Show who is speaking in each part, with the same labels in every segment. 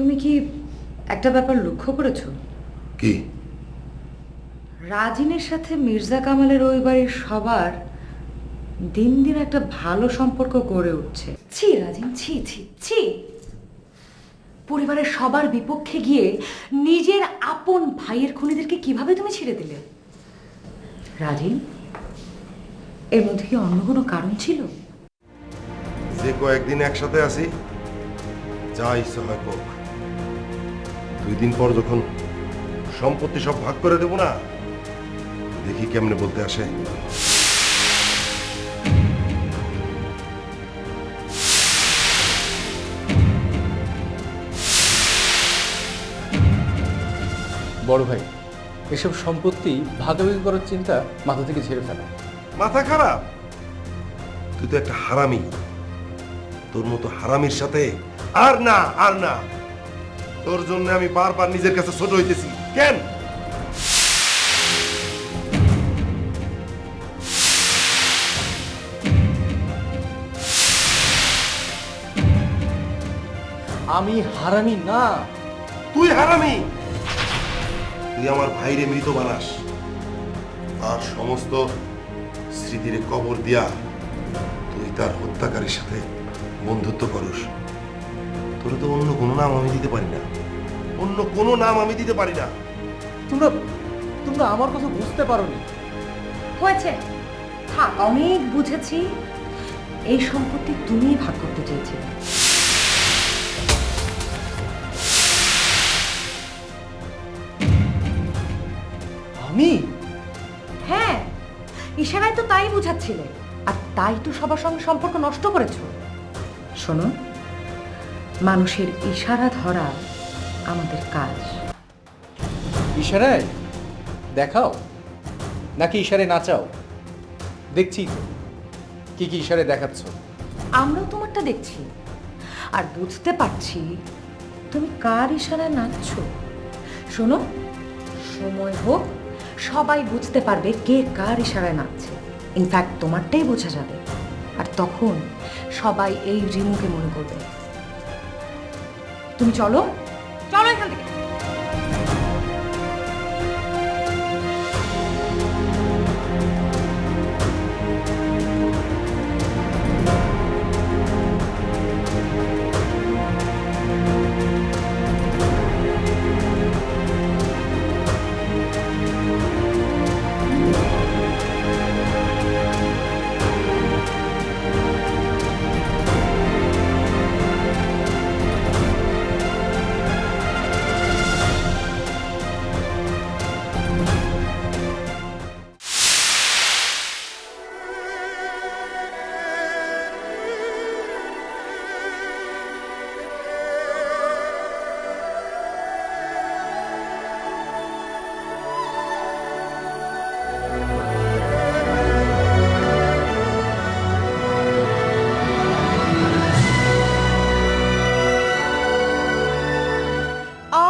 Speaker 1: তুমি কি একটা ব্যাপার লক্ষ্য করেছো?
Speaker 2: কি?
Speaker 1: রাজিনের সাথে মির্জা কামালের ওই বাড়ির সবার দিন দিন একটা ভালো সম্পর্ক গড়ে উঠছে। ছি রাজিন, ছি ছি ছি। পরিবারের সবার বিপক্ষে গিয়ে নিজের আপন ভাইয়ের খুনিদেরকে কিভাবে তুমি ছেড়ে দিলে? রাজিন, এর মধ্যে কি অন্য কোনো কারণ ছিল?
Speaker 2: যে কয়েকদিন একসাথে আছি, যা ইচ্ছা হয় হোক, 2 দিন পর যখন সম্পত্তি সব ভাগ করে দেব না, দেখি কেমনে বলতে আসে।
Speaker 3: বড় ভাই, এসব সম্পত্তি ভাগাভাগি করার চিন্তা মাথা থেকে ঝেড়ে ফেলা।
Speaker 2: মাথা খারাপ? তুই তো একটা হারামি। তোর মতো হারামির সাথে আর না আর না। তোর জন্য আমি বারবার নিজের কাছে ছোট হইতেছি। কেন?
Speaker 3: আমি হারামি না।
Speaker 2: তুই হারামি। তুই আমার ভাইরে মৃত বানাস, আর সমস্ত স্মৃতিরে কবর দিয়া তুই তার হত্যাকারীর সাথে বন্ধুত্ব করস। তোর তো অন্য কোনো নাম আমি দিতে পারি না, অন্য কোনো নাম আমি দিতে পারি না।
Speaker 3: তোমরা তোমরা আমার কথা বুঝতে পারোনি।
Speaker 1: হয়েছে, থাক, অনেক বুঝেছি। এই সম্পত্তি তুমিই ভাগ করতে চেয়েছিলে।
Speaker 3: আমি?
Speaker 1: হ্যাঁ, ইশারায় তো তাই বুঝাচ্ছিলে, আর তাই তো সবার সঙ্গে সম্পর্ক নষ্ট করেছো। শোনো, মানুষের ইশারা ধরা আমাদের কাজ।
Speaker 3: ইশারায় দেখাও নাকি ইশারায় নাচাও? দেখছি তো কি কি ইশারায় দেখাচ্ছ।
Speaker 1: আমরাও তোমারটা দেখছি, আর বুঝতে পারছি তুমি কার ইশারায় নাচছো। শোনো, সময় হোক, সবাই বুঝতে পারবে কে কার ইশারায় নাচছে। ইনফ্যাক্ট তোমারটাই বোঝা যাবে, আর তখন সবাই এই রিমুকে মনে করবে। তুমি চলো, চলো এখান থেকে।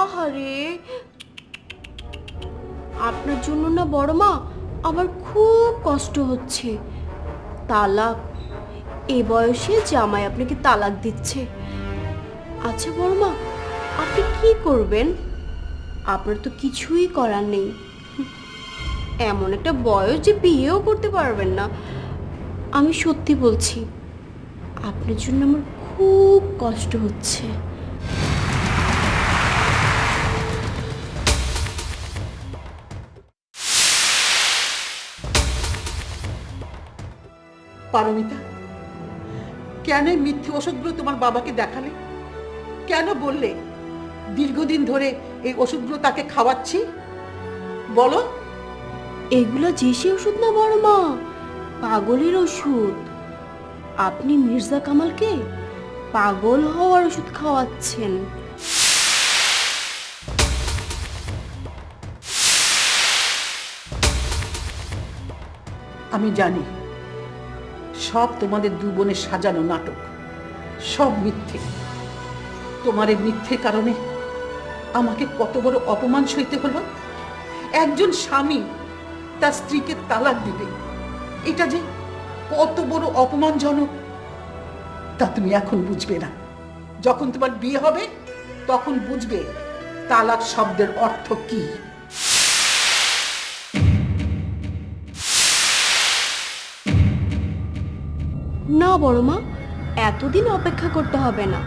Speaker 4: আহারে, আপনার জন্য না বড় মা আমার খুব কষ্ট হচ্ছে। তালাক, এ বয়সে জামাই আপনাকে তালাক দিচ্ছে। আচ্ছা বড় মা, আপনি কি করবেন? আপনার তো কিছুই করার নেই। এমন একটা বয়স যে বিয়েও করতে পারবেন না। আমি সত্যি বলছি, আপনার জন্য আমার খুব কষ্ট হচ্ছে।
Speaker 5: পারমিতা, কেন এই মিথ্যে ওষুধগুলো তোমার বাবাকে দেখালে? কেন বললে দীর্ঘদিন ধরে এই ওষুধগুলো তাকে খাওয়াচ্ছি? বলো।
Speaker 4: এগুলো দেশি ওষুধ না বড় মা, পাগলের ওষুধ। আপনি মির্জা কামালকে পাগল হওয়ার ওষুধ খাওয়াচ্ছেন।
Speaker 5: আমি জানি সব তোমাদের 2 বোনের সাজানো নাটক, সব মিথ্যে। তোমার এই মিথ্যে কারণে আমাকে কত বড় অপমান সইতে হলো। একজন স্বামী তার স্ত্রীকে তালাক দিবে, এটা যে কত বড় অপমানজনক তা তুমি এখন বুঝবে না। যখন তোমার বিয়ে হবে তখন বুঝবে তালাক শব্দের অর্থ কি।
Speaker 4: না বড় মা, এতদিন অপেক্ষা করতে হবে না।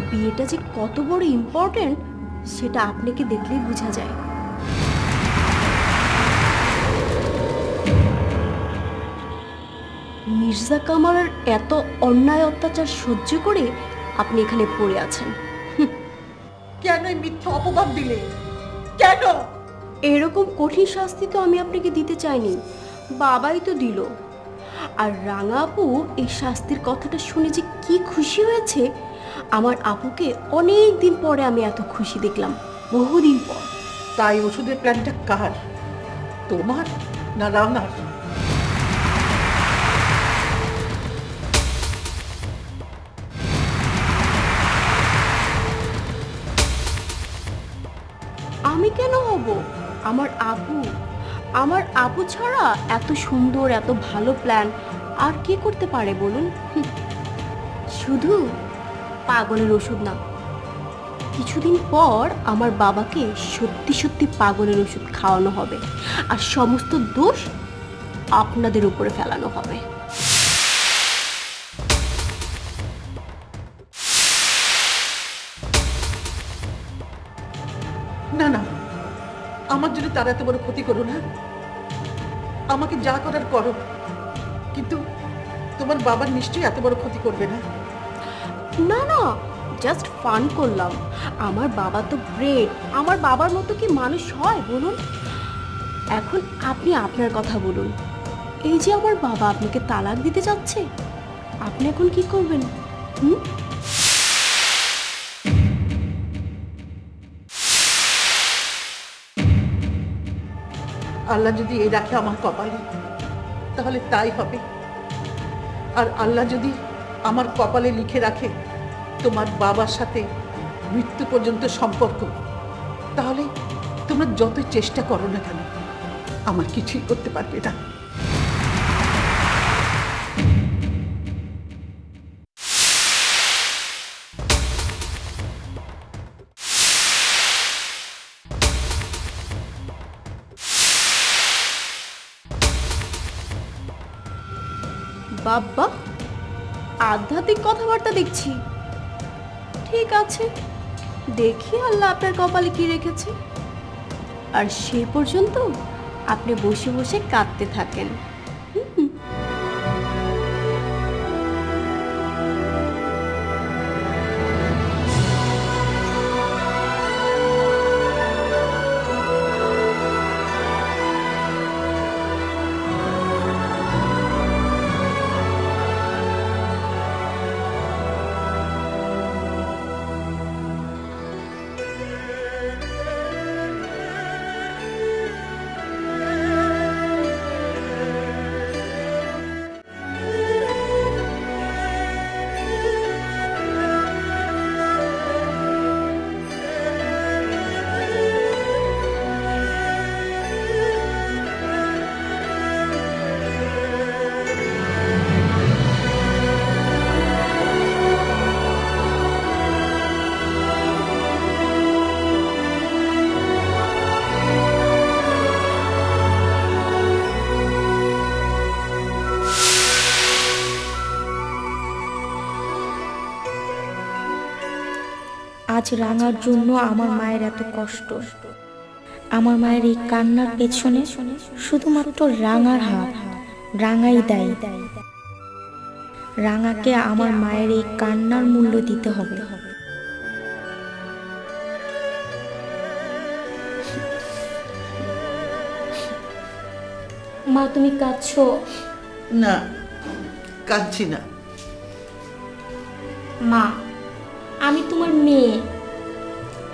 Speaker 4: বিয়েটা যে কত বড় ইম্পর্ট্যান্ট সেটা আপনাকে দেখলেই বোঝা যায়। মির্জা কামালের এত অন্যায় অত্যাচার সহ্য করে আপনি এখানে পড়ে আছেন।
Speaker 5: কেন এই মিথ্যা অপবাদ দিলে? কেন?
Speaker 4: এরকম কঠিন শাস্তি তো আমি আপনাকে দিতে চাইনি, বাবাই তো দিল। আর রাঙা আপু এই শাস্তির কথাটা শুনে যে কি খুশি হয়েছে, আমার আপুকে অনেক দিন পরে আমি এত খুশি দেখলাম, বহুদিন পর।
Speaker 5: তাই ওষুধের প্ল্যানটা কার, তোমার না রাঙার?
Speaker 4: আমি কেন হব? আমার আপু ছাড়া এত সুন্দর এত ভালো প্ল্যান আর কে করতে পারে বলুন? শুধু পাগলের ওষুধ না, কিছুদিন পর আমার বাবাকে সত্যি সত্যি পাগলের ওষুধ খাওয়ানো হবে, আর সমস্ত দোষ আপনাদের উপরে ফেলানো হবে।
Speaker 5: না না, আমার জন্য তার এত বড় ক্ষতি করো না। আমাকে যা করার করো, কিন্তু তোমার বাবার নিশ্চয়ই এত বড় ক্ষতি করবে না।
Speaker 4: না না, জাস্ট ফান করলাম। আমার বাবা তো গ্রেট, আমার বাবার মতো কি মানুষ হয় বলুন? এখন আপনি আপনার কথা বলুন। এই যে আমার বাবা আপনাকে তালাক দিতে যাচ্ছে, আপনি এখন কি করবেন? হুম?
Speaker 5: আল্লাহ যদি এই রাখে আমার কপালে, তাহলে তাই হবে। আর আল্লাহ যদি আমার কপালে লিখে রাখে তোমার বাবার সাথে মৃত্যু পর্যন্ত সম্পর্ক, তাহলে তোমরা যতই চেষ্টা করো না কেন, আমার কিছুই করতে পারবে না।
Speaker 4: বাবা, আধ্যাত্মিক কথাবার্তা দেখছি। ঠিক আছে, দেখি আল্লাহ আপনার কপালে কি রেখেছে। আর সে পর্যন্ত আপনি বসে বসে কাঁদতে থাকেন।
Speaker 6: আজ রাঙার জন্য আমার মায়ের এত কষ্ট। আমার মায়ের এই কান্নার পেছনে শুধুমাত্র রাঙার হাত, রাঙাই দায়ী। রাঙাকে আমার মায়ের এই কান্নার মূল্য দিতে হবে। মা, তুমি কাঁদছো?
Speaker 5: না, কাঁদছি না।
Speaker 6: মা, আমি তোমার মেয়ে,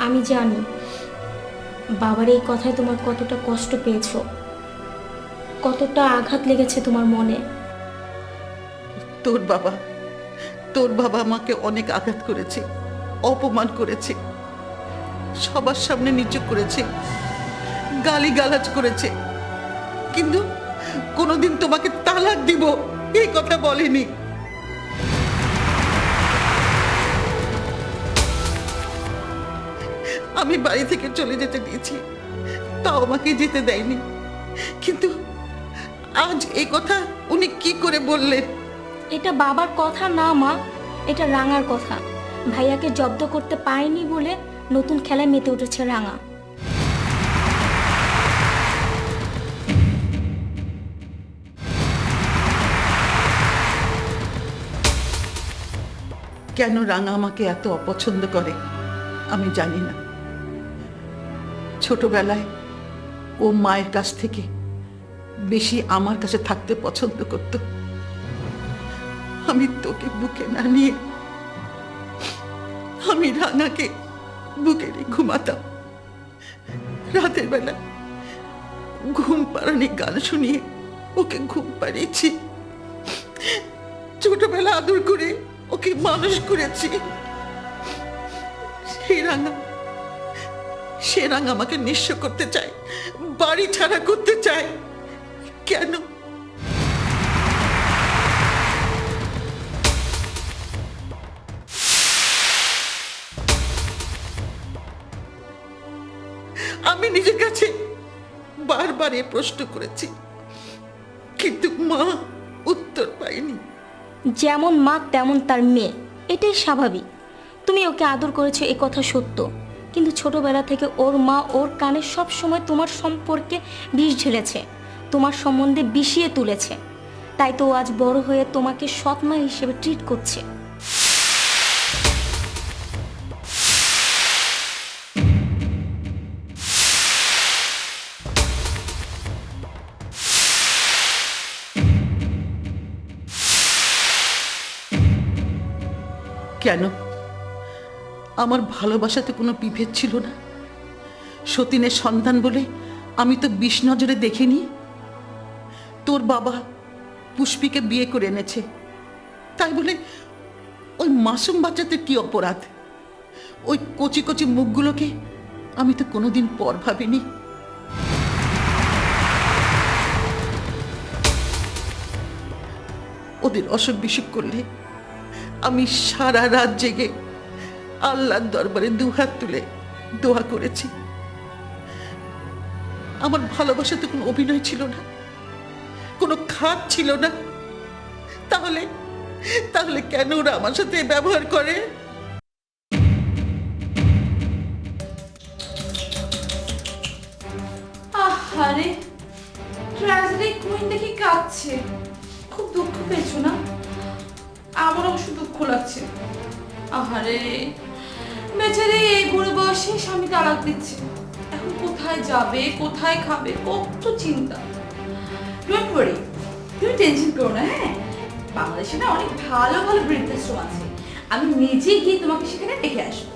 Speaker 6: আমি জানি বাবার এই কথায় তোমার কতটা কষ্ট পেয়েছো, কতটা আঘাত লেগেছে তোমার মনে।
Speaker 5: তোর বাবা আমাকে অনেক আঘাত করেছে, অপমান করেছে, সবার সামনে নিচু করেছে, গালিগালাজ করেছে, কিন্তু কোনোদিন তোমাকে তালাক দিব এই কথা বলেনি। আমি বাড়ি থেকে চলে যেতে দিয়েছি, তাও আমাকে যেতে দেয়নি। কিন্তু আজ এই কথা উনি কি করে বললেন?
Speaker 6: এটা বাবার কথা না মা, এটা রাঙার কথা। ভাইয়াকে জব্দ করতে পারেনি বলে নতুন খেলায় মেতে উঠেছে রাঙা।
Speaker 5: কেন রাঙা আমাকে এত অপছন্দ করে আমি জানি না। ছোটবেলায় ও মায়ের কাছ থেকে বেশি আমার কাছে থাকতে পছন্দ করত। আমি তোকে বুকে না নিয়ে আমি রাঙাকে বুকে নিয়ে ঘুমাতাম। রাতের বেলা ঘুম পাড়ানি গান শুনিয়ে ওকে ঘুম পাড়িয়েছি। ছোটবেলা আদর করে ওকে মানুষ করেছি। সে রাঙা আমাকে নিঃস্ব করতে চায়, বাড়ি ছাড়া করতে চায়। কেন? আমি নিজের কাছে বারবার এ প্রশ্ন করেছি, কিন্তু মা উত্তর পাইনি।
Speaker 6: যেমন মা তেমন তার মেয়ে, এটাই স্বাভাবিক। তুমি ওকে আদর করেছো, এ কথা সত্য, কিন্তু ছোটবেলা থেকে ওর মা ওর কানে সব সময় তোমার সম্পর্কে বিষ ঢেলেছে, তোমার সম্বন্ধে বিষিয়ে তুলেছে। তাই তো ও আজ বড় হয়ে তোমাকে সৎ মা হিসেবে ট্রিট করছে।
Speaker 5: কেন? আমার ভালোবাসাতে কোনো বিভেদ ছিল না? সতীনের সন্তান বলে আমি তো বিষ নজরে দেখিনি। তোর বাবা পুষ্পিকে বিয়ে করে এনেছে, তাই বলে ওই মাসুম বাচ্চাদের কি অপরাধ? ওই কচি কচি মুখগুলোকে আমি তো কোনোদিন পর ভাবিনি। ওদের অসুখ বিসুখ করলে আমি সারা রাত জেগে আল্লাহর দরবারে দুহাত তুলে দোয়া করেছি। আমার ভালোবাসাতে কোনো অভিনয় ছিল না, কোনো খাত ছিল না। তাহলে তাহলে কেন ওরা আমার সাথে ব্যবহার করে?
Speaker 7: আরে ট্র্যাজেডি কুইন দেখি কাঁদছে। খুব দুঃখ পেয়েছো না? আমার অবশ্য দুঃখ লাগছে। আহারে বেচারি এই বুড়ো বয়সে স্বামী তালাক দিচ্ছে, এখন কোথায় যাবে, কোথায় খাবে, কত চিন্তা। ডোন্ট ওয়ারি, তুমি টেনশন করো না। হ্যাঁ, বাংলাদেশে না অনেক ভালো ভালো বৃদ্ধাশ্রম আছে, আমি নিজে গিয়ে তোমাকে সেখানে রেখে আসবো।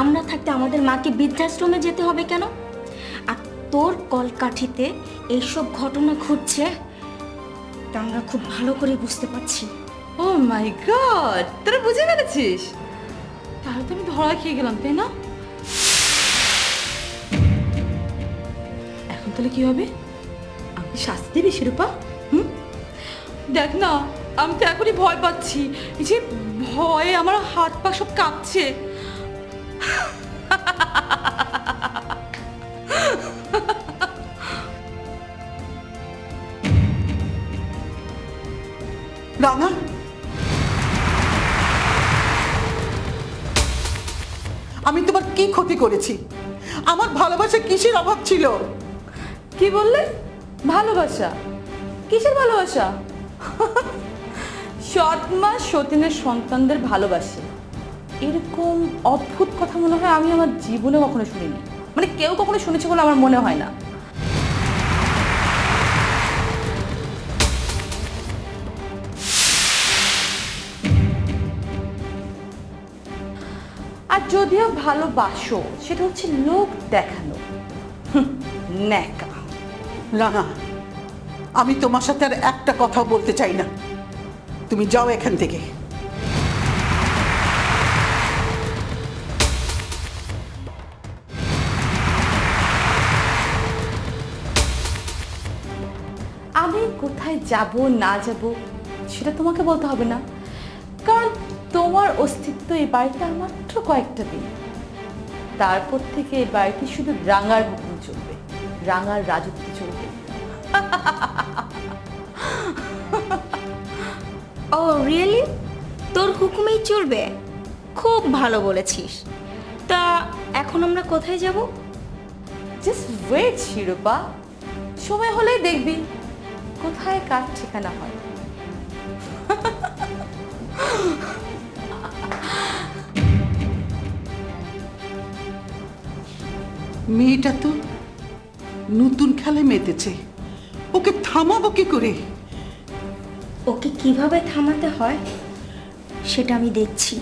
Speaker 6: আমরা থাকতে আমাদের মাকে বৃদ্ধাশ্রমে যেতে হবে কেন? আর তোর কলকাঠিতে এইসব ঘটনা ঘটছে, তা আমরা খুব ভালো করে বুঝতে পারছি।
Speaker 7: ও মাই গড, তোরা বুঝে ফেলেছিস? তাহলে তো আমি ধরা খেয়ে গেলাম, তাই না? এখন তাহলে কি হবে? আমি শাস্তি দিবি শিরূপা? দেখ না, আমি তো এখনই ভয় পাচ্ছি। এই যে ভয়ে আমার হাত পা সব কাঁপছে।
Speaker 5: রাঙা, আমি তোমার কি ক্ষতি করেছি? আমার ভালোবাসা কিসের অভাব ছিল?
Speaker 7: কি বললে? ভালোবাসা? কিসের ভালোবাসা? সৎমা সতীনের সন্তানদের ভালোবাসে, এরকম অদ্ভুত কথা মনে হয় আমি আমার জীবনে কখনো শুনিনি। মানে কেউ কখনো শুনেছে বলে আমার মনে হয় না। আর যদিও ভালোবাসো, সেটা হচ্ছে লোক দেখানো। ন্যাকা।
Speaker 5: রাঙা, আমি তোমার সাথে আর একটা কথা বলতে চাই না। তুমি যাও এখান থেকে।
Speaker 7: আমি কোথায় যাব না যাব সেটা তোমাকে বলতে হবে না, কারণ তোমার অস্তিত্ব এই বাড়িতে আর মাত্র কয়েকটা দিন।
Speaker 8: তারপর থেকে এই বাড়িতে শুধু রাঙার হুকুম চলবে, রাঙার রাজত্ব চলবে।
Speaker 6: ও রিয়েলি? তোর হুকুমেই চলবে? খুব ভালো বলেছিস। তা এখন আমরা কোথায় যাব?
Speaker 8: জাস্ট ওয়েট শিরোপা, সময় হলেই দেখবি কোথায় কার ঠিকানা হয়।
Speaker 5: মেয়েটা তো নতুন খেলায় মেতেছে, ওকে থামাবো কি করে?
Speaker 6: ওকে কিভাবে থামাতে হয় সেটা আমি দেখছি।